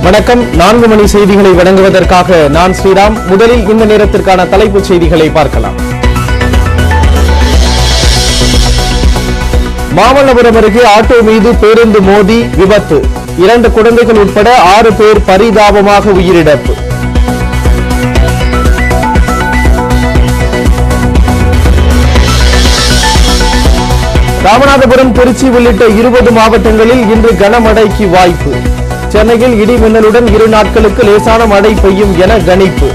வணக்கம். 4 மணி செய்திகளை வழங்குவதற்காக நான் ஸ்ரீராம். முதலில் இந்த நேரத்திற்கான தலைப்புச் செய்திகளை பார்க்கலாம். மாமல்லபுரம் அருகே ஆட்டோ மீது பேருந்து மோதி விபத்து. 2 குழந்தைகள் உட்பட 6 பேர் பரிதாபமாக உயிரிழப்பு. ராமநாதபுரம், திருச்சி உள்ளிட்ட 20 மாவட்டங்களில் இன்று கனமழைக்கு வாய்ப்பு. சென்னையில் இடி மின்னலுடன் 2 நாட்களுக்கு லேசான மழை பெய்யும் என கணிப்பு.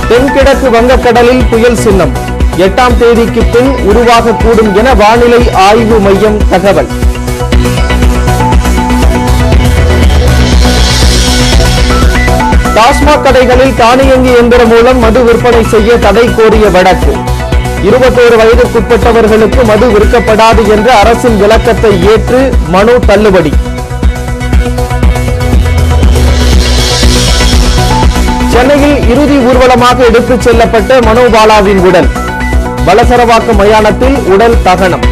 தென்கிழக்கு வங்கக்கடலில் புயல் சின்னம் 8ஆம் தேதிக்கு பின் உருவாகக்கூடும் என வானிலை ஆய்வு மையம் தகவல். டாஸ்மாக் கடைகளில் தானியங்கி எந்திரம் மூலம் மது விற்பனை செய்ய தடை கோரிய வழக்கு. 21 வயதுக்குட்பட்டவர்களுக்கு மது விற்கப்படாது என்ற அரசின் விளக்கத்தை ஏற்று மனு தள்ளுபடி. சென்னையில் இறுதி ஊர்வலமாக எடுத்துச் செல்லப்பட்ட மனோபாலாவின் உடல் வலசரவாக்கம் மயானத்தில் உடல் தகனம்.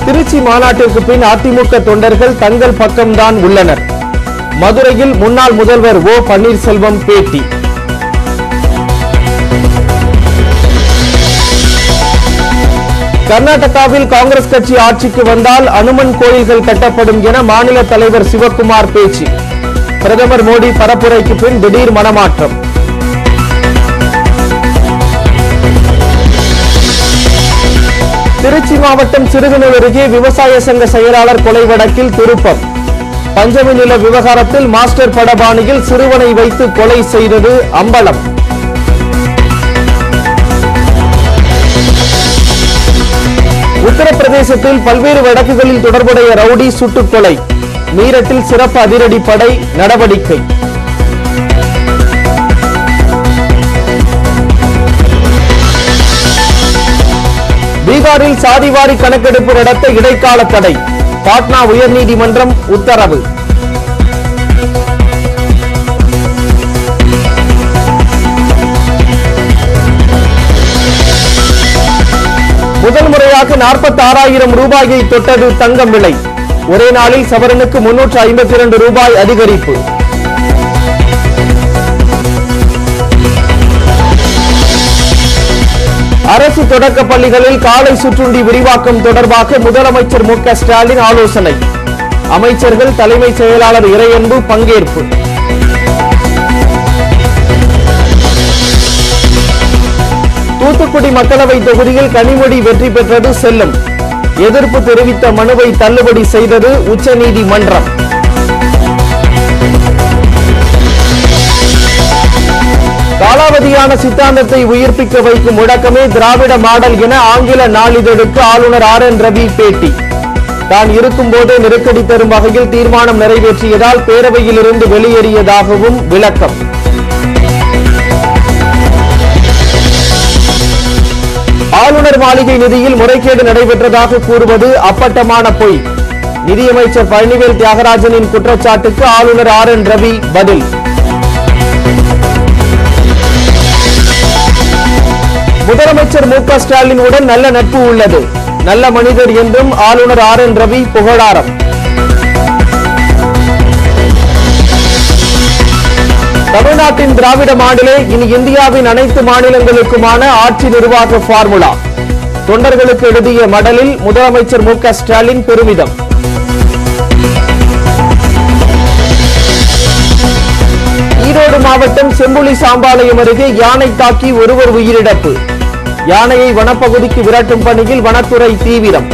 திருச்சி மாநாட்டிற்கு பின் அதிமுக தொண்டர்கள் தங்கள் பக்கம்தான் உள்ளனர். மதுரையில் முன்னாள் முதல்வர் ஓ பன்னீர்செல்வம் பேட்டி. கர்நாடகாவில் காங்கிரஸ் கட்சி ஆட்சிக்கு வந்தால் அனுமன் கோயில்கள் கட்டப்படும் என மாநில தலைவர் சிவக்குமார் பேச்சு. பிரதமர் மோடி பரப்புரைக்கு பின் திடீர் மனமாற்றம். திருச்சி மாவட்டம் சிறுகனூர் அருகே விவசாய சங்க செயலாளர் கொலை வழக்கில் திருப்பம். பஞ்சமி நில விவகாரத்தில் மாஸ்டர் படபாணியில் சிறுவனை வைத்து கொலை செய்தது அம்பலம். உத்தரப்பிரதேசத்தில் பல்வேறு வழக்குகளில் தொடர்புடைய ரவுடி சுட்டுக் கொலை. மீரட்டில் சிறப்பு அதிரடி படை நடவடிக்கை. பீகாரில் சாதிவாரி கணக்கெடுப்பு நடத்த இடைக்கால தடை. பாட்னா உயர்நீதிமன்றம் உத்தரவு. முதல் முறையாக 46,000 ரூபாயை தொட்டது தங்கம் விலை. ஒரே நாளில் சவரனுக்கு 352 ரூபாய் அதிகரிப்பு. அரசு தொடக்க பள்ளிகளில் காலை சிற்றுண்டி விரிவாக்கம் தொடர்பாக முதலமைச்சர் மு க ஸ்டாலின் ஆலோசனை. அமைச்சர்கள், தலைமைச் செயலாளர் இறையன்பு பங்கேற்பு. தூத்துக்குடி மக்களவை தொகுதியில் கனிமொழி வெற்றி பெற்றது செல்லும். எதிர்ப்பு தெரிவித்த மனுவை தள்ளுபடி செய்தது உச்சநீதிமன்றம். காலாவதியான சித்தாந்தத்தை உயிர்ப்பிக்க வைக்கும் முழக்கமே திராவிட மாடல் என ஆங்கில நாளிதழுக்கு ஆளுநர் RN ரவி பேட்டி. தான் இருக்கும்போதே நெருக்கடி தரும் வகையில் தீர்மானம் நிறைவேற்றியதால் பேரவையில் இருந்து வெளியேறியதாகவும் விளக்கம். ஆளுநர் மாளிகை நிதியில் முறைகேடு நடைபெற்றதாக கூறுவது அப்பட்டமான பொய். நிதியமைச்சர் பழனிவேல் தியாகராஜனின் குற்றச்சாட்டுக்கு ஆளுநர் RN ரவி பதில். முதலமைச்சர் மு க ஸ்டாலின் உடன் நல்ல நட்பு உள்ளது, நல்ல மனிதர் என்றும் ஆளுநர் RN ரவி புகழாரம். தமிழ்நாட்டின் திராவிட மாடலே இனி இந்தியாவின் அனைத்து மாநிலங்களுக்குமான ஆட்சி நிர்வாக பார்முலா. தொண்டர்களுக்கு எழுதிய மடலில் முதலமைச்சர் மு க ஸ்டாலின் பெருமிதம். ஈரோடு மாவட்டம் செம்புலி சாம்பாளையம் அருகே யானை தாக்கி ஒருவர் உயிரிழப்பு. யானையை வனப்பகுதிக்கு விரட்டும் பணியில் வனத்துறை தீவிரம்.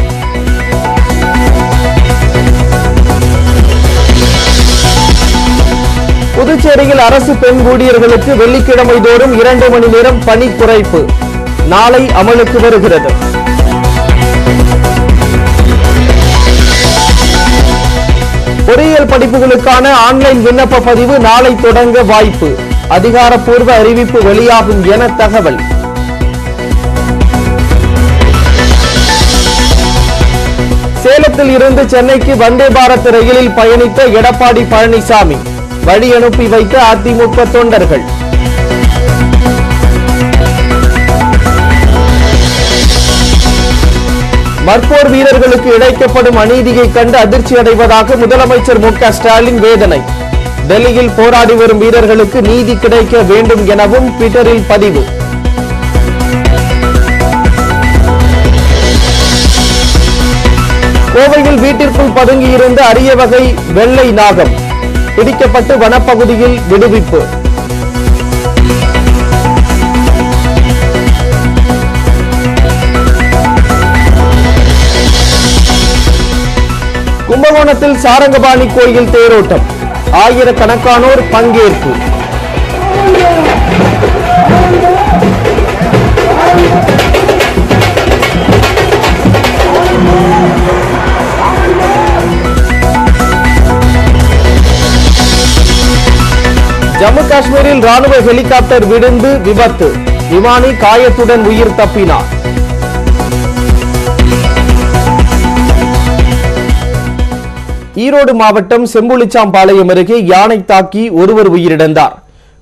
புதுச்சேரியில் அரசு பெண் ஊழியர்களுக்கு வெள்ளிக்கிழமை தோறும் 2 மணி நேரம் பணி குறைப்பு நாளை அமலுக்கு வருகிறது. பொறியியல் பொறியியல் படிப்புகளுக்கான ஆன்லைன் விண்ணப்ப பதிவு நாளை தொடங்க வாய்ப்பு. அதிகாரப்பூர்வ அறிவிப்பு வெளியாகும் என தகவல். சேலத்தில் இருந்து சென்னைக்கு வந்தே பாரத் ரயிலில் பயணித்த எடப்பாடி பழனிசாமி வழி அனுப்பி வைத்த அதிமுக தொண்டர்கள். மற்போர் வீரர்களுக்கு இழைக்கப்படும் அநீதியை கண்டு அதிர்ச்சி அடைவதாக முதலமைச்சர் மு.க. ஸ்டாலின் வேதனை. டெல்லியில் போராடி வரும் வீரர்களுக்கு நீதி கிடைக்க வேண்டும் எனவும் ட்விட்டரில் பதிவு. கோவையில் வீட்டிற்குள் பதுங்கியிருந்த அரிய வகை வெள்ளை நாகம் பிடிக்கப்பட்டு வனப்பகுதியில் விடுவிப்பு. கும்பகோணத்தில் சாரங்கபாணி கோயில் தேரோட்டம், ஆயிரக்கணக்கானோர் பங்கேற்பு. ஜம்மு காஷ்மீரில் ராணுவ ஹெலிகாப்டர் விழுந்து விபத்து, விமானி காயத்துடன் உயிர் தப்பினார். ஈரோடு மாவட்டம் செம்புலிச்சாம்பாளையம் அருகே யானை தாக்கி ஒருவர் உயிரிழந்தார்.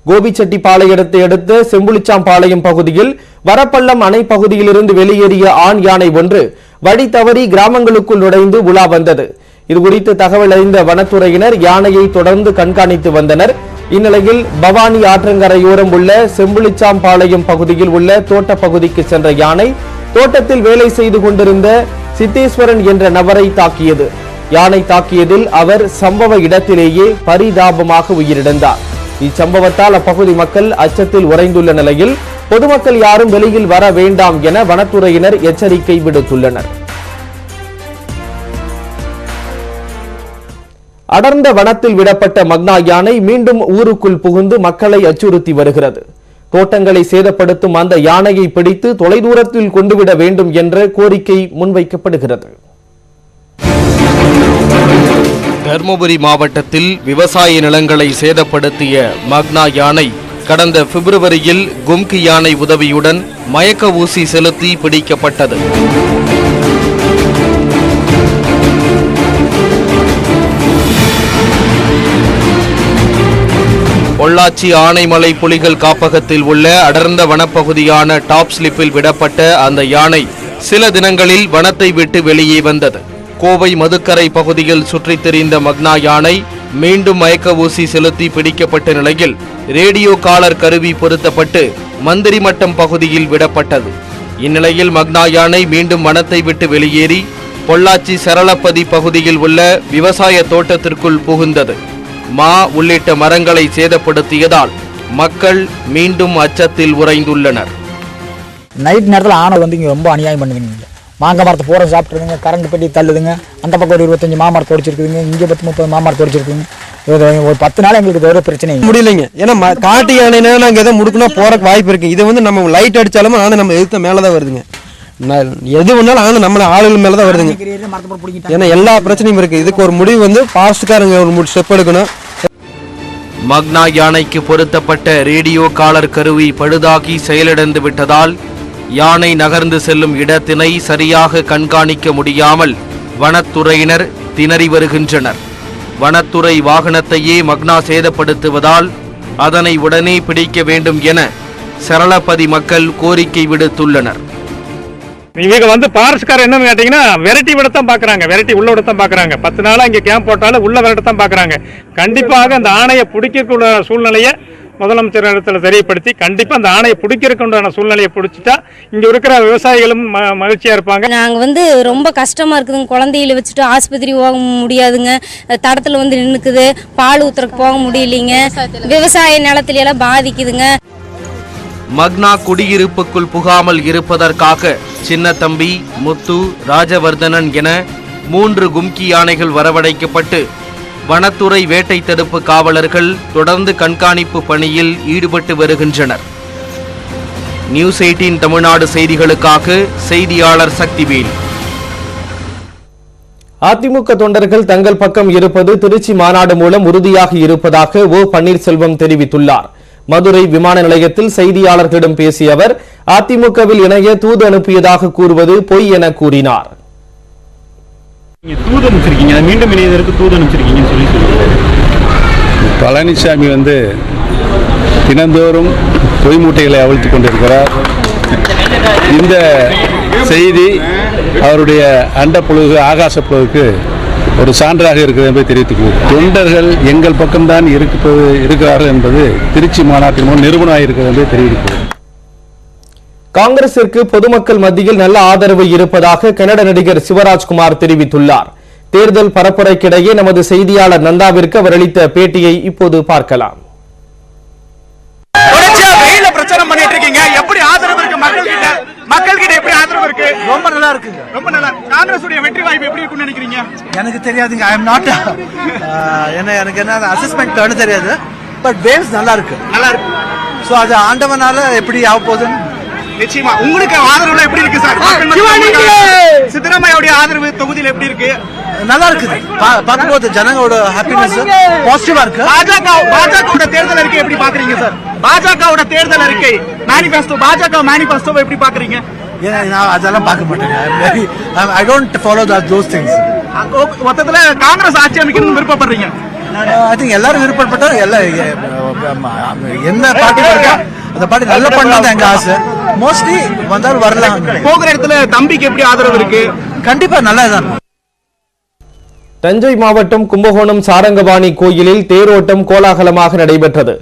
கோபிச்செட்டிப்பாளையத்தை அடுத்த செம்புலிச்சாம்பாளையம் பகுதியில் வரப்பள்ளம் அணை பகுதியிலிருந்து வெளியேறிய ஆண் யானை ஒன்று வழி தவறி கிராமங்களுக்குள் நுழைந்து உலா வந்தது. இதுகுறித்து தகவல் அறிந்த வனத்துறையினர் யானையை தொடர்ந்து கண்காணித்து வந்தனர். இந்நிலையில் பவானி ஆற்றங்கரையோரம் உள்ள செம்புலிச்சாம்பாளையம் பகுதியில் உள்ள தோட்ட பகுதிக்கு சென்ற யானை தோட்டத்தில் வேலை செய்து கொண்டிருந்த சித்தேஸ்வரன் என்ற நபரை தாக்கியது. யானை தாக்கியதில் அவர் சம்பவ இடத்திலேயே பரிதாபமாக உயிரிழந்தார். இச்சம்பவத்தால் அப்பகுதி மக்கள் அச்சத்தில் உறைந்துள்ள நிலையில் பொதுமக்கள் யாரும் வெளியில் வர வேண்டாம் என வனத்துறையினர் எச்சரிக்கை விடுத்துள்ளனர். அடர்ந்த வனத்தில் விடப்பட்ட மக்னா யானை மீண்டும் ஊருக்குள் புகுந்து மக்களை அச்சுறுத்தி வருகிறது. தோட்டங்களை சேதப்படுத்தும் அந்த யானையை பிடித்து தொலைதூரத்தில் கொண்டுவிட வேண்டும் என்ற கோரிக்கை முன்வைக்கப்படுகிறது. தர்மபுரி மாவட்டத்தில் விவசாய நிலங்களை சேதப்படுத்திய மக்னா யானை கடந்த பிப்ரவரியில் கும்கி யானை உதவியுடன் மயக்க ஊசி செலுத்தி பிடிக்கப்பட்டது. பொள்ளாச்சி ஆனைமலை புலிகள் காப்பகத்தில் உள்ள அடர்ந்த வனப்பகுதியான டாப் ஸ்லிப்பில் விடப்பட்ட அந்த யானை சில தினங்களில் வனத்தை விட்டு வெளியே வந்தது. கோவை மதுக்கரை பகுதியில் சுற்றித் திரிந்த மக்னா யானை மீண்டும் மயக்க ஊசி செலுத்தி பிடிக்கப்பட்ட நிலையில் ரேடியோ காலர் கருவி பொருத்தப்பட்டு மந்திரிமட்டம் பகுதியில் விடப்பட்டது. இந்நிலையில் மக்னா யானை மீண்டும் வனத்தை விட்டு வெளியேறி பொள்ளாச்சி சரளப்பதி பகுதியில் உள்ள விவசாய தோட்டத்திற்குள் புகுந்தது. மா உள்ளிட்ட மரங்களை சேதப்படுத்தியதால் மக்கள் மீண்டும் அச்சத்தில் உறைந்துள்ளனர். நைட் நேரத்தில் ஆனை வந்து இங்கே ரொம்ப அநியாயம் பண்ணுதுங்க. மாங்காய் மரத்தை பூரா சாப்பிட்ருதுங்க, கரண்ட் பெட்டி தள்ளுதுங்க. அந்த பக்கம் ஒரு 25 மாமரத்தை ஒடிச்சிருக்குதுங்க, இங்கே 10-30 மாமரத்தை ஒடிச்சிருக்குதுங்க. ஒரு 10 நாள் எங்களுக்கு ஒரு பிரச்சனை முடியலைங்க. ஏன்னா காட்டு யானைனா நாங்கள் எதாவது முடுக்கணும் போறக்கு வாய்ப்பு இருக்கு. இது வந்து நம்ம லைட் அடிச்சாலும் ஆனை நம்ம எதிர்த்த மேலதான் வருதுங்க. எது ஒன்றாலும் ஆனை நம்ம ஆளுகள் மேலதான் வருதுங்க. ஏன்னா எல்லா பிரச்சனையும் இருக்கு. இதுக்கு ஒரு முடிவு வந்து ஃபாரஸ்ட்காரங்க ஒரு ஸ்டெப் எடுக்கணும். மக்னா யானைக்கு பொருத்தப்பட்ட ரேடியோ காலர் கருவி பழுதாகி செயலிழந்து விட்டதால் யானை நகர்ந்து செல்லும் இடத்தினை சரியாக கண்காணிக்க முடியாமல் வனத்துறையினர் திணறி வருகின்றனர். வனத்துறை வாகனத்தையே மக்னா சேதப்படுத்துவதால் அதனை உடனே பிடிக்க வேண்டும் என சரளப்பதி மக்கள் கோரிக்கை விடுத்துள்ளனர். இவங்க வந்து ஃபாரஸ்ட்காரர் என்னன்னு கேட்டீங்கன்னா விரட்டி விடத்தான் பாக்குறாங்க, விரட்டி உள்ள விடத்தான் பாக்குறாங்க. 10 நாளா இங்க கேம்ப் போட்டாலும் உள்ள விரட்டத்தான் பாக்குறாங்க. கண்டிப்பாக அந்த ஆணையை பிடிக்கக்கூடிய சூழ்நிலையை முதலமைச்சர் இடத்துல தெரியப்படுத்தி கண்டிப்பா அந்த ஆணையை பிடிக்கிறதுக்குண்டான சூழ்நிலையை பிடிச்சிட்டா இங்க இருக்கிற விவசாயிகளும் மகிழ்ச்சியா இருப்பாங்க. நாங்க வந்து ரொம்ப கஷ்டமா இருக்குதுங்க. குழந்தைகளை வச்சுட்டு ஆஸ்பத்திரி போக முடியாதுங்க. தடத்துல வந்து நின்னுக்குது, பால் ஊத்துறதுக்கு போக முடியலைங்க. விவசாய நிலத்துல எல்லாம் பாதிக்குதுங்க. மக்னா குடியிருப்புக்குள் புகாமல் இருப்பதற்காக சின்னத்தம்பி, முத்து, ராஜவர்தனன் என 3 கும்கி யானைகள் வரவழைக்கப்பட்டு வனத்துறை வேட்டை தடுப்பு காவலர்கள் தொடர்ந்து கண்காணிப்பு பணியில் ஈடுபட்டு வருகின்றனர். நியூஸ் 18 தமிழ்நாடு செய்திகளுக்காக செய்தியாளர் சக்திவேல். அதிமுக தொண்டர்கள் தங்கள் பக்கம் இருப்பது திருச்சி மாநாடு மூலம் உறுதியாகி இருப்பதாக ஓ பன்னீர்செல்வம் தெரிவித்துள்ளார். மதுரை விமான நிலையத்தில் செய்தியாளர்களிடம் பேசிய அவர் அதிமுகவில் இணைய தூது அனுப்பியதாக கூறுவது பொய் என கூறினார். பழனிசாமி தினந்தோறும் பொய் மூட்டைகளை அவிழ்த்துக் கொண்டிருக்கிறார். இந்த செய்தி அவருடைய அண்டப்புழுகு ஆகாச புழுகுக்கு ஒரு சான்றாக இருக்கிறது என்பதை தெரிவித்துக் தொண்டர்கள் எங்கள் பக்கம்தான் இருக்கிறார்கள் என்பது திருச்சி மாநாட்டின் மூலம் நிரூபணமாயிருக்கிறது என்பதை தெரிவிக்கிறது. காங்கிரசிற்கு பொதுமக்கள் மத்தியில் நல்ல ஆதரவு இருப்பதாக கன்னட நடிகர் சிவராஜ்குமார் தெரிவித்துள்ளார். தேர்தல் பரப்புரைக்கிடையே நமது செய்தியாளர் நந்தாவிற்கு அவர் அளித்த பேட்டியை இப்போது பார்க்கலாம். பிரச்சாரம் பண்ணிட்டு இருக்கீங்க, எப்படி ஆதரவு இருக்கு மக்கள் கிட்ட எப்படி ஆதரவு இருக்கு? ரொம்ப நல்லா இருக்குங்க, ரொம்ப நல்லா. காங்கிரஸ் உடைய வெற்றி வாய்ப்பு எப்படி இருக்குன்னு நினைக்கிறீங்க? எனக்கு தெரியாதுங்க, ஐ அம் நாட் எனக்கு என்ன அசஸ்மெண்ட் தெரியாது. பட் வேவ்ஸ் நல்லா இருக்கு, நல்லா இருக்கு. சோ அது ஆண்டவனால எப்படி ஆக போகுதுன்னு நிச்சயமா. உங்களுக்கு ஆதரவு எப்படி இருக்கு சார்? சித்தராமையாவுடைய ஆதரவு தொகுதியில் எப்படி இருக்கு? நல்லா இருக்குது. பார்க்கும்போது ஜனங்களோட ஹாப்பினஸ் பாசிட்டிவா இருக்கு. பாஜக தேர்தல் அறிக்கை எப்படி பாக்குறீங்க சார்? பாஜக தேர்தல் அறிக்கை மேனிஃபெஸ்டோ, பாஜக மேனிஃபெஸ்டோ எப்படி பாக்குறீங்க? நான் அதெல்லாம் பார்க்க மாட்டேன். I don't follow those things. மொத்தத்துல காங்கிரஸ் ஆட்சி அமைக்கணும்னு விருப்பப்படுறீங்க? ஐ திங்க் எல்லாரும் விருப்பப்பட்டா என்ன பார்ட்டி இருக்கா அந்த பார்ட்டி நல்லா பண்ணாத எங்க ஆசை. மோஸ்ட்லி வந்தாலும் வரலாம். போகிற இடத்துல தம்பிக்கு எப்படி ஆதரவு இருக்கு? கண்டிப்பா நல்லதுதான். தஞ்சை மாவட்டம் கும்பகோணம் சாரங்கபாணி கோயிலில் தேரோட்டம் கோலாகலமாக நடைபெற்றது.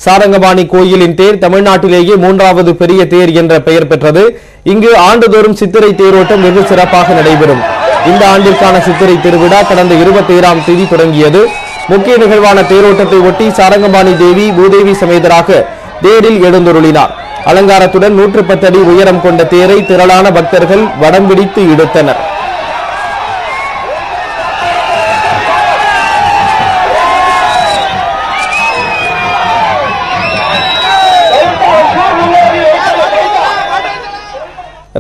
சாரங்கபாணி கோயிலின் தேர் தமிழ்நாட்டிலேயே 3வது பெரிய தேர் என்ற பெயர் பெற்றது. இங்கு ஆண்டுதோறும் சித்திரை தேரோட்டம் வெகு சிறப்பாக நடைபெறும். இந்த ஆண்டிற்கான சித்திரை திருவிழா கடந்த 27ஆம் தேதி தொடங்கியது. முக்கிய நிகழ்வான தேரோட்டத்தை ஒட்டி சாரங்கபாணி தேவி பூதேவி சமேதராக தேரில் எழுந்தருளினார். அலங்காரத்துடன் 110 அடி உயரம் கொண்ட தேரை திரளான பக்தர்கள் வடம் பிடித்து இழுத்தனர்.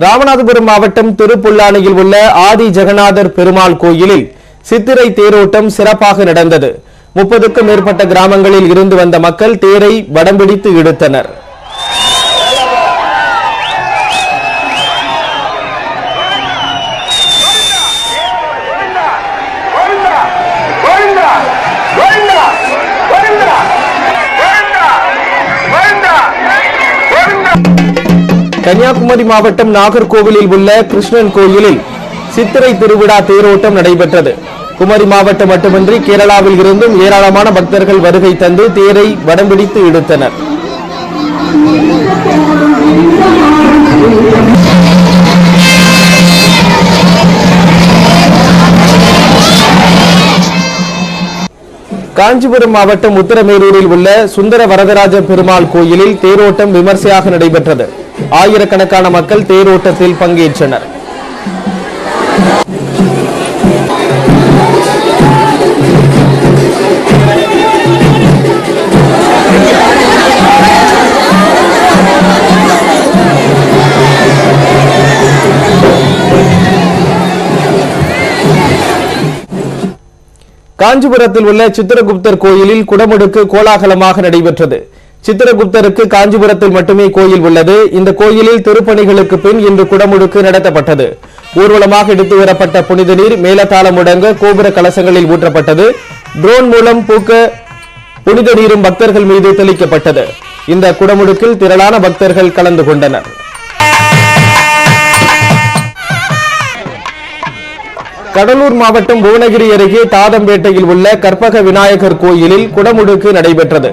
ராமநாதபுரம் மாவட்டம் திருப்புல்லானியில் உள்ள ஆதி ஜெகநாதர் பெருமாள் கோயிலில் சித்திரை தேரோட்டம் சிறப்பாக நடந்தது. 30க்கும் மேற்பட்ட கிராமங்களில் இருந்து வந்த மக்கள் தேரை வடம்பிடித்து இழுத்தனர். கன்னியாகுமரி மாவட்டம் நாகர்கோவிலில் உள்ள கிருஷ்ணன் கோயிலில் சித்திரை திருவிழா தேரோட்டம் நடைபெற்றது. குமரி மாவட்டம் மட்டுமின்றி கேரளாவில் இருந்தும் ஏராளமான பக்தர்கள் வருகை தந்து தேரை வடம்பிடித்து இழுத்தனர். காஞ்சிபுரம் மாவட்டம் உத்தரமேரூரில் உள்ள சுந்தர வரதராஜ பெருமாள் கோயிலில் தேரோட்டம் விமர்சையாக நடைபெற்றது. ஆயிரக்கணக்கான மக்கள் தேரோட்டத்தில் பங்கேற்றனர். காஞ்சிபுரத்தில் உள்ள சித்திரகுப்தர் கோயிலில் குடமுடுக்கு கோலாகலமாக நடைபெற்றது. சித்திரகுப்தருக்கு காஞ்சிபுரத்தில் மட்டுமே கோயில் உள்ளது. இந்த கோயிலில் திருப்பணிகளுக்கு பின் இன்று குடமுடுக்கு நடத்தப்பட்டது. ஊர்வலமாக எடுத்து வரப்பட்ட புனித நீர் மேலதாளம் முடங்க கோபுர கலசங்களில் ஊற்றப்பட்டது. ட்ரோன் மூலம் பூக்க புனித நீரும் பக்தர்கள் மீது தெளிக்கப்பட்டது. இந்த குடமுடுக்கில் திரளான பக்தர்கள் கலந்து கொண்டனர். கடலூர் மாவட்டம் புவனகிரி அருகே தாதம்பேட்டையில் உள்ள கற்பக விநாயகர் கோயிலில் குடமுடுக்கு நடைபெற்றது.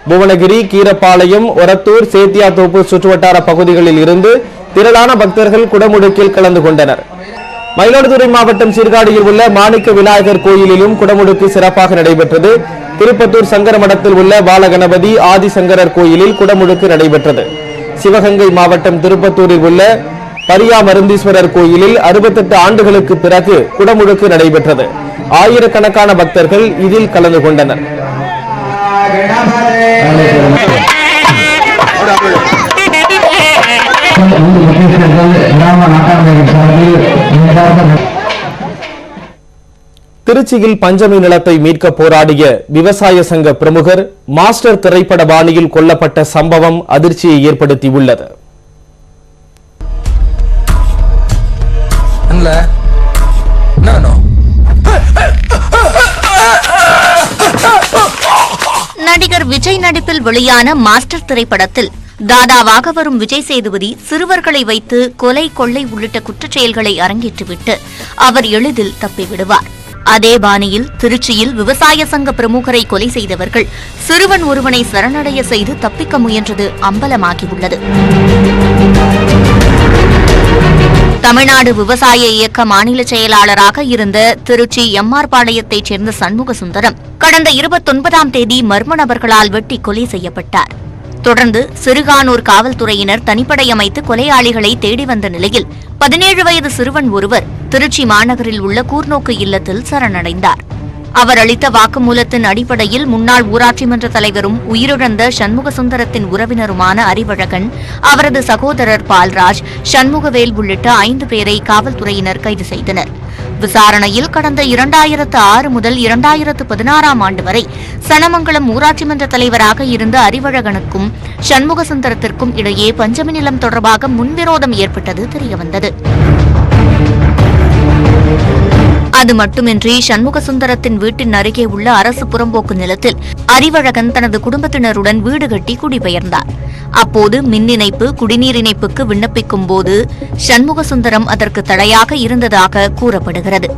புவனகிரி, கீரப்பாளையம், ஒரத்தூர், சேத்தியாத்தோப்பு சுற்றுவட்டார பகுதிகளில் இருந்து திரளான பக்தர்கள் குடமுடுக்கில் கலந்து கொண்டனர். மயிலாடுதுறை மாவட்டம் சீர்காழியில் உள்ள மாணிக்க விநாயகர் கோயிலிலும் குடமுடுக்கு சிறப்பாக நடைபெற்றது. திருப்பத்தூர் சங்கரமடத்தில் உள்ள பாலகணபதி ஆதிசங்கரர் கோயிலில் குடமுடுக்கு நடைபெற்றது. சிவகங்கை மாவட்டம் திருப்பத்தூரில் உள்ள பரியா மருந்தீஸ்வரர் கோயிலில் 68 ஆண்டுகளுக்கு பிறகு குடமுடுக்கு நடைபெற்றது. ஆயிரக்கணக்கான பக்தர்கள் இதில் கலந்து கொண்டனர். திருச்சியில் பஞ்சமி நிலத்தை மீட்க போராடிய விவசாய சங்க பிரமுகர் மாஸ்டர் திரைப்பட பாணியில் கொல்லப்பட்ட சம்பவம் அதிர்ச்சியை ஏற்படுத்தியுள்ளது. நடிகர் விஜய் நடிப்பில் வெளியான மாஸ்டர் திரைப்படத்தில் தாதாவாக வரும் விஜய் சேதுபதி சிறுவர்களை வைத்து கொலை கொள்ளை உள்ளிட்ட குற்றச்செயல்களை அரங்கேற்றிவிட்டு அவர் எளிதில் தப்பிவிடுவார். அதே பாணியில் திருச்சியில் விவசாய சங்க பிரமுகரை கொலை செய்தவர்கள் சிறுவன் ஒருவனை சரணடைய செய்து தப்பிக்க முயன்றது அம்பலமாகியுள்ளது. தமிழ்நாடு விவசாய இயக்க மாநில செயலாளராக இருந்த திருச்சி எம்ஆர் பாளையத்தைச் சேர்ந்த சண்முக சுந்தரம் கடந்த 29ஆம் தேதி மர்ம நபர்களால் வெட்டி கொலை செய்யப்பட்டார். தொடர்ந்து சிறுகானூர் காவல்துறையினர் தனிப்படை அமைத்து கொலையாளிகளை தேடி வந்த நிலையில் 17 வயது சிறுவன் ஒருவர் திருச்சி மாநகரில் உள்ள கூர்நோக்கு இல்லத்தில் சரணடைந்தார். அவர் அளித்த வாக்குமூலத்தின் அடிப்படையில் முன்னாள் ஊராட்சி மன்ற தலைவரும் உயிரிழந்த சண்முக சுந்தரத்தின் உறவினருமான அறிவழகன், அவரது சகோதரர் பால்ராஜ், சண்முகவேல் உள்ளிட்ட 5 பேரை காவல்துறையினர் கைது செய்தனர். விசாரணையில் கடந்த 2006 முதல் 2016ஆம் ஆண்டு வரை சனமங்கலம் ஊராட்சி மன்ற தலைவராக இருந்த அறிவழகனுக்கும் சண்முக சுந்தரத்திற்கும் இடையே பஞ்சமி நிலம் தொடர்பாக முன்விரோதம் ஏற்பட்டது தெரியவந்தது. அது மட்டுமின்றி சண்முக சுந்தரத்தின் வீட்டின் அருகே உள்ள அரசு புறம்போக்கு நிலத்தில் அறிவழகன் தனது குடும்பத்தினருடன் வீடு கட்டி குடிபெயர்ந்தார். அப்போது மின் இணைப்பு, குடிநீர் இணைப்புக்கு விண்ணப்பிக்கும் போது சண்முக சுந்தரம் அதற்கு தடையாக இருந்ததாக கூறப்படுகிறது.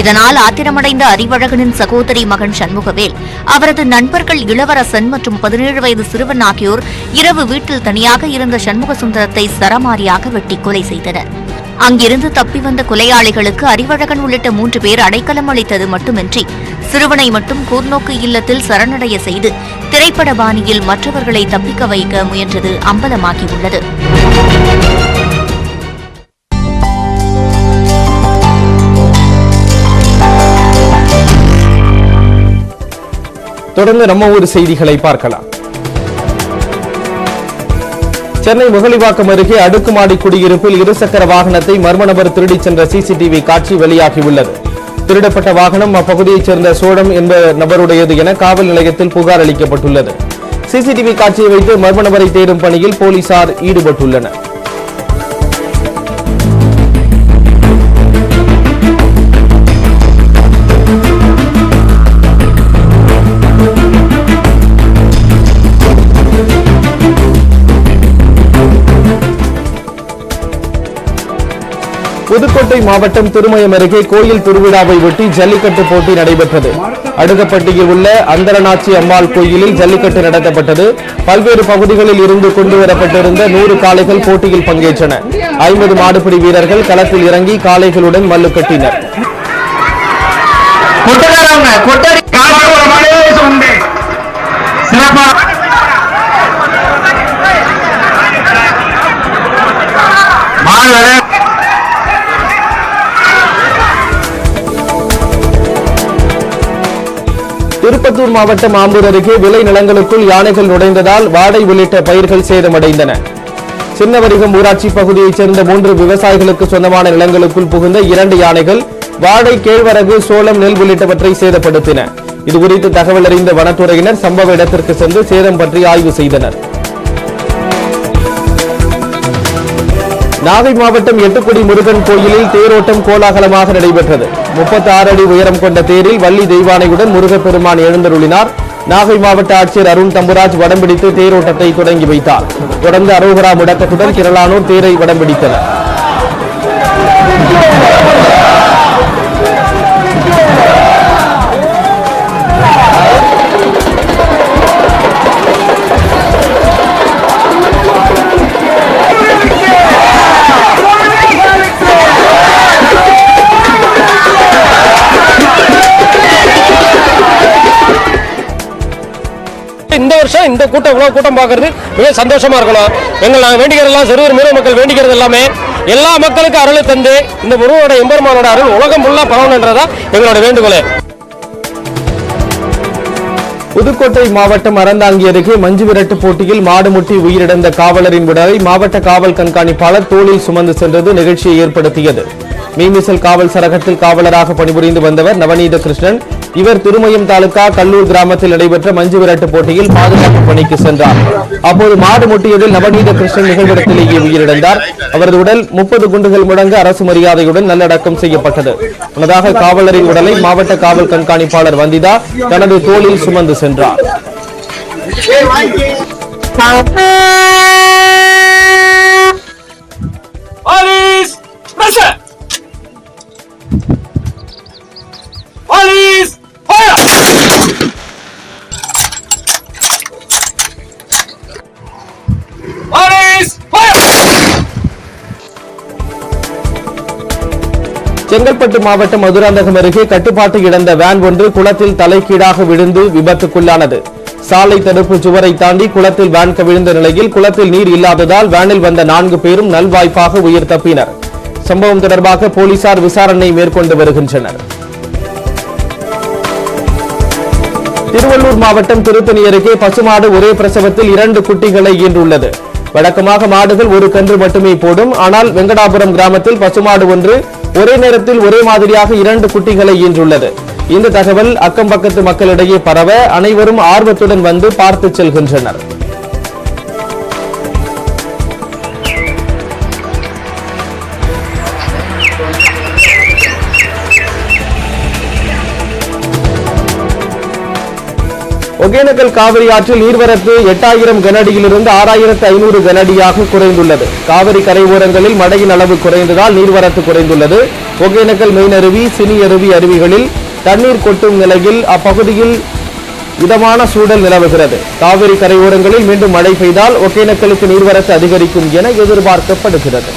இதனால் ஆத்திரமடைந்த அறிவழகனின் சகோதரி மகன் சண்முகவேல், அவரது நண்பர்கள் இளவரசன் மற்றும் 17 வயது சிறுவன் ஆகியோர் இரவு வீட்டில் தனியாக இருந்த சண்முக சுந்தரத்தை சரமாரியாக வெட்டி கொலை செய்தனர். அங்கிருந்து தப்பி வந்த கொலையாளிகளுக்கு அறிவழகன் உள்ளிட்ட 3 பேர் அடைக்கலம் அளித்தது மட்டுமின்றி சிறுவனை மட்டும் கூர்நோக்கு இல்லத்தில் சரணடைய செய்து திரைப்பட பாணியில் மற்றவர்களை தப்பிக்க வைக்க முயன்றது அம்பலமாகியுள்ளது. தொடர்ந்து நம்ம ஊர் செய்திகளை பார்க்கலாம். சென்னை முகலிவாக்கம் அருகே அடுக்குமாடி குடியிருப்பில் இருசக்கர வாகனத்தை மர்ம நபர் திருடிச் சென்ற சிசிடிவி காட்சி வெளியாகியுள்ளது. திருடப்பட்ட வாகனம் அப்பகுதியைச் சேர்ந்த சோழம் என்ற நபருடையது என காவல் நிலையத்தில் புகார் அளிக்கப்பட்டுள்ளது. சிசிடிவி காட்சியை வைத்து மர்ம நபரை தேடும் பணியில் போலீசார் ஈடுபட்டுள்ளனர். புதுக்கோட்டை மாவட்டம் திருமயம் அருகே கோயில் திருவிழாவை ஒட்டி ஜல்லிக்கட்டு போட்டி நடைபெற்றது. அடுகப்பட்டியில் உள்ள அந்தரநாச்சி அம்மாள் கோயிலில் ஜல்லிக்கட்டு நடத்தப்பட்டது. பல்வேறு பகுதிகளில் இருந்து கொண்டுவரப்பட்டிருந்த 100 காளைகள் போட்டியில் பங்கேற்றன. 50 மாடுபிடி வீரர்கள் களத்தில் இறங்கி காளைகளுடன் மல்லு கட்டினர். திருப்பத்தூர் மாவட்டம் ஆம்பூர் அருகே விளை நிலங்களுக்குள் யானைகள் நுழைந்ததால் வாடை உள்ளிட்ட பயிர்கள் சேதமடைந்தன. சின்னவரிகம் ஊராட்சி பகுதியைச் சேர்ந்த 3 விவசாயிகளுக்கு சொந்தமான நிலங்களுக்குள் புகுந்த 2 யானைகள் வாடை, கேழ்வரகு, சோளம், நெல் உள்ளிட்டவற்றை சேதப்படுத்தின. இதுகுறித்து தகவல் அறிந்த வனத்துறையினர் சம்பவ இடத்திற்கு சென்று சேதம் பற்றி ஆய்வு செய்தனர். நாகை மாவட்டம் எட்டுக்குடி முருகன் கோயிலில் தேரோட்டம் கோலாகலமாக நடைபெற்றது. 36 அடி உயரம் கொண்ட தேரில் வள்ளி தெய்வானையுடன் முருகப்பெருமான் எழுந்தருளினார். நாகை மாவட்ட ஆட்சியர் அருண் தம்புராஜ் வடம் பிடித்து தேரோட்டத்தை தொடங்கி வைத்தார். தொடர்ந்து அரோகரா முடக்கத்துடன் திரளானோர் தேரை வடம் பிடித்தனர். இந்த வருஷம் இந்த கூட்டம் பார்க்கறது மிக சந்தோஷமா இருக்கணும். நாங்கள் வேண்டிக்கிறதெல்லாம் சிறுவர் மீனவ மக்கள் வேண்டிக்கிறது எல்லாமே எல்லா மக்களுக்கும் அருளை தந்து இந்த முருகனோட எம்பெருமானோட அருள் உலகம் ஃபுல்லா பரவணுன்றதா எங்களோட வேண்டுகோளே. புதுக்கோட்டை மாவட்டம் அறந்தாங்கி அருகே மஞ்சு விரட்டு போட்டியில் மாடு முட்டி உயிரிழந்த காவலரின் உடலை மாவட்ட காவல் கண்காணிப்பாளர் தோளில் சுமந்து சென்றது நிகழ்ச்சியை ஏற்படுத்தியது. மீமிசல் காவல் சரகத்தில் காவலராக பணிபுரிந்து வந்தவர் நவநீத கிருஷ்ணன். இவர் திருமயம் தாலுகா கல்லூர் கிராமத்தில் நடைபெற்ற மஞ்சு விரட்டு போட்டியில் பாதுகாப்பு பணிக்கு சென்றார். அப்போது மாடு முட்டியதில் நவநீத கிருஷ்ணன் நிகழ்விடத்திலேயே உயிரிழந்தார். அவரது உடல் 30 குண்டுகள் முழங்க அரசு மரியாதையுடன் நல்லடக்கம் செய்யப்பட்டது. முன்னதாக காவலரின் உடலை மாவட்ட காவல் கண்காணிப்பாளர் வந்திதா தனது தோளில் சுமந்து சென்றார். செங்கல்பட்டு மாவட்டம் மதுராந்தகம் அருகே கட்டுப்பாட்டு இழந்த வேன் ஒன்று குளத்தில் தலைகீழாக விழுந்து விபத்துக்குள்ளானது. சாலை தடுப்பு சுவரை தாண்டி குளத்தில் வேன் கவிழ்ந்த நிலையில் குளத்தில் நீர் இல்லாததால் வேனில் வந்த 4 பேரும் நல்வாய்ப்பாக உயிர் தப்பினர். சம்பவம் தொடர்பாக போலீசார் விசாரணை மேற்கொண்டு வருகின்றனர். திருவள்ளூர் மாவட்டம் திருத்தணி அருகே பசுமாடு ஒரே பிரசவத்தில் 2 குட்டிகளை ஈன்றுள்ளது. வழக்கமாக மாடுகள் ஒரு கன்று மட்டுமே போடும். ஆனால் வெங்கடாபுரம் கிராமத்தில் பசுமாடு ஒன்று ஒரே நேரத்தில் ஒரே மாதிரியாக 2 குட்டிகளை ஈன்றுள்ளது. இந்த தகவல் அக்கம் பக்கத்து மக்களிடையே பரவ அனைவரும் ஆர்வத்துடன் வந்து பார்த்து செல்கின்றனர். ஒகேனக்கல் காவிரி ஆற்றில் நீர்வரத்து 8000 கனஅடியிலிருந்து 6500 கனஅடியாக குறைந்துள்ளது. காவிரி கரையோரங்களில் மழையின் அளவு குறைந்ததால் நீர்வரத்து குறைந்துள்ளது. ஒகேனக்கல் மெயின் அருவி, சினி அருவி அருவிகளில் தண்ணீர் கொட்டும் நிலையில் அப்பகுதியில் இதமான சூழல் நிலவுகிறது. காவிரி கரையோரங்களில் மீண்டும் மழை பெய்தால் ஒகேனக்கலுக்கு நீர்வரத்து அதிகரிக்கும் என எதிர்பார்க்கப்படுகிறது.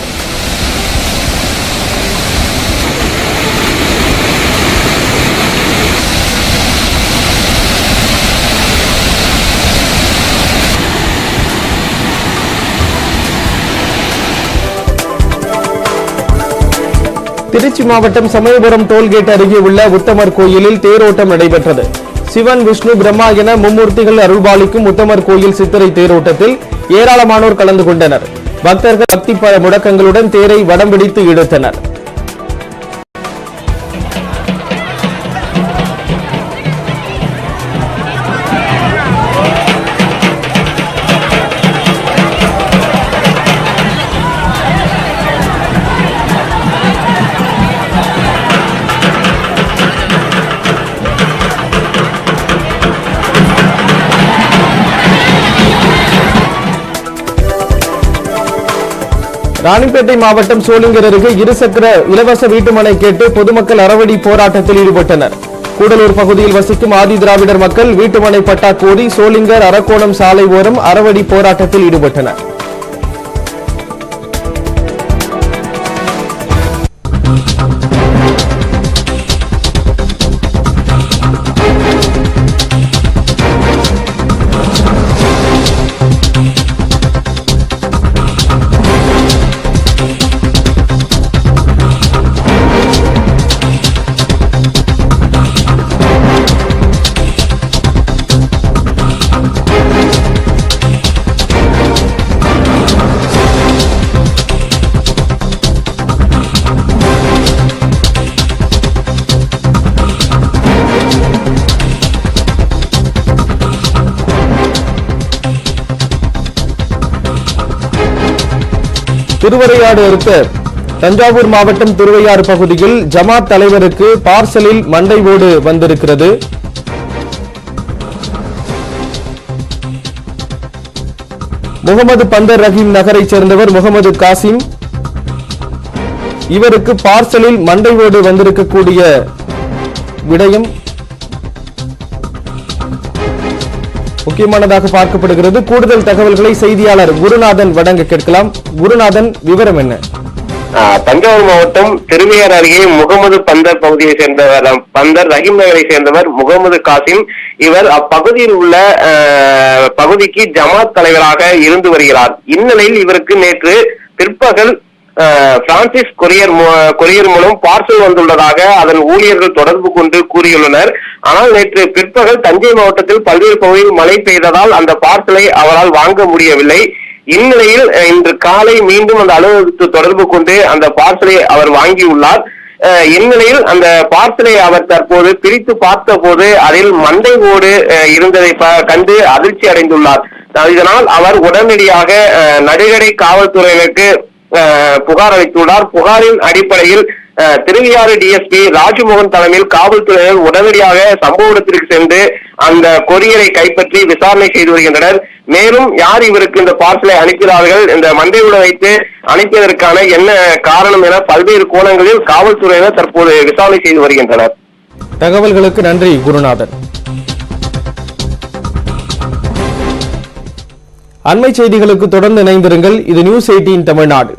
திருச்சி மாவட்டம் சமயபுரம் டோல்கேட் அருகே உள்ள உத்தமர் கோயிலில் தேரோட்டம் நடைபெற்றது. சிவன், விஷ்ணு, பிரம்மா என மும்மூர்த்திகள் அருள்பாலிக்கும் உத்தமர் கோயில் சித்திரை தேரோட்டத்தில் ஏராளமானோர் கலந்து கொண்டனர். பக்தர்கள் பக்தி முழக்கங்களுடன் தேரை வடம் பிடித்து இழுத்தனர். ராணிப்பேட்டை மாவட்டம் சோளிங்கர் அருகே இருசக்கர இலவச வீட்டுமனை கேட்டு பொதுமக்கள் அறவழி போராட்டத்தில் ஈடுபட்டனர். கூடலூர் பகுதியில் வசிக்கும் ஆதி திராவிடர் மக்கள் வீட்டுமனை பட்டா கோரி சோளிங்கர் அரக்கோணம் சாலை ஓரம் அறவழி போராட்டத்தில் ஈடுபட்டனர். திருவரையாடு அடுத்த தஞ்சாவூர் மாவட்டம் திருவையாறு பகுதியில் ஜமாத் தலைவருக்கு பார்சலில் மண்டை ஓடு வந்திருக்கிறது. முகமது பந்தர் ரஹீம் நகரைச் சேர்ந்தவர் முகமது காசிம். இவருக்கு பார்சலில் மண்டை ஓடு வந்திருக்கக்கூடிய விடயம் முக்கியமானதாக பார்க்கப்படுகிறது. கூடுதல் தகவல்களை செய்தியாளர் குருநாதன் வழங்க கேட்கலாம். குருநாதன், விவரம் என்ன? தஞ்சாவூர் மாவட்டம் திருவையாறு அருகே முகமது பந்தர் பகுதியை சேர்ந்தவர், பந்தர் ரஹீம் நகரை சேர்ந்தவர் முகமது காசிம். இவர் அப்பகுதியில் உள்ள பகுதிக்கு ஜமாத் தலைவராக இருந்து வருகிறார். இந்நிலையில் இவருக்கு நேற்று பிற்பகல் பிரான்சிஸ் கொரியர் மூலம் பார்சல் வந்துள்ளதாக அதன் ஊழியர்கள் தொடர்பு கொண்டு கூறியுள்ளனர். ஆனால் நேற்று பிற்பகல் தஞ்சை மாவட்டத்தில் பல்வேறு பகுதியில் மழை பெய்ததால் அந்த பார்சலை அவரால் வாங்க முடியவில்லை. இந்நிலையில் இன்று காலை மீண்டும் அந்த அலுவலகத்தில் தொடர்பு கொண்டு அந்த பார்சலை அவர் வாங்கியுள்ளார். இந்நிலையில் அந்த பார்சலை அவர் தற்போது பிரித்து பார்த்த போது அதில் மண்டை ஓடு இருந்ததை கண்டு அதிர்ச்சி அடைந்துள்ளார். இதனால் அவர் உடனடியாக நடுகடை காவல்துறையினருக்கு புகார் அளித்துள்ளார். புகாரின் அடிப்படையில் திருவையாறு டிஎஸ்பி ராஜ்மோகன் தலைமையில் காவல்துறையினர் உடனடியாக சம்பவ இடத்திற்கு சென்று அந்த கொரியரை கைப்பற்றி விசாரணை செய்து வருகின்றனர். மேலும் யார் இவருக்கு இந்த பார்சலை அனுப்பினார்கள், இந்த மண்டையுடன் வைத்து அனுப்பியதற்கான என்ன காரணம் என பல்வேறு கோணங்களில் காவல்துறையினர் தற்போது விசாரணை செய்து வருகின்றனர். தகவல்களுக்கு நன்றி குருநாதன். அண்மை செய்திகளுக்கு தொடர்ந்து இணைந்திருங்கள். இது நியூஸ் 18 தமிழ்நாடு.